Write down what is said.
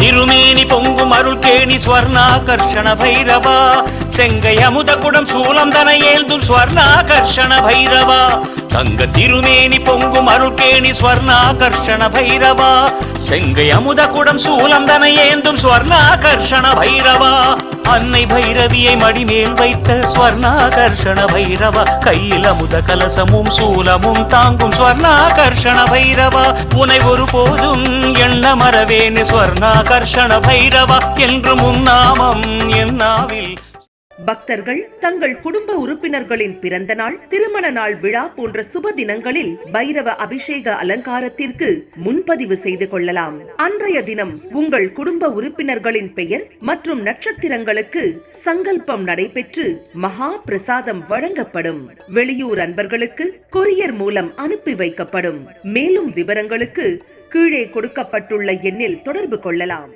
திருமேனி பொங்கும் அருள்கேணி ஸ்வர்ணாகர்ஷண பைரவா செங்கை அமுத குடம் சூலம் தன ஏந்தும் ஸ்வர்ணாகர்ஷண பைரவா தங்க திருமேனி பொங்கும் அருள்கேணி ஸ்வர்ணாகர்ஷண பைரவா செங்கை அமுத குடம் சூலம் தன ஏந்தும் ஸ்வர்ணாகர்ஷண பைரவா அன்னை பைரவியை மடிமேல் வைத்த ஸ்வர்ணாகர்ஷண பைரவா கையில் அமுத கலசமும் சூலமும் தாங்கும் ஸ்வர்ணாகர்ஷண பைரவா உனை ஒரு போதும் எண்ண மறவேனு ஸ்வர்ணாகர்ஷண பைரவா என்று முன்னாமம் என்னாவில். பக்தர்கள் தங்கள் குடும்ப உறுப்பினர்களின் பிறந்த நாள், திருமண நாள் விழா போன்ற சுப தினங்களில் பைரவ அபிஷேக அலங்காரத்திற்கு முன்பதிவு செய்து கொள்ளலாம். அன்றைய தினம் உங்கள் குடும்ப உறுப்பினர்களின் பெயர் மற்றும் நட்சத்திரங்களுக்கு சங்கல்பம் நடைபெற்று மகா பிரசாதம் வழங்கப்படும். வெளியூர் அன்பர்களுக்கு கொரியர் மூலம் அனுப்பி வைக்கப்படும். மேலும் விவரங்களுக்கு கீழே கொடுக்கப்பட்டுள்ள எண்ணில் தொடர்பு கொள்ளலாம்.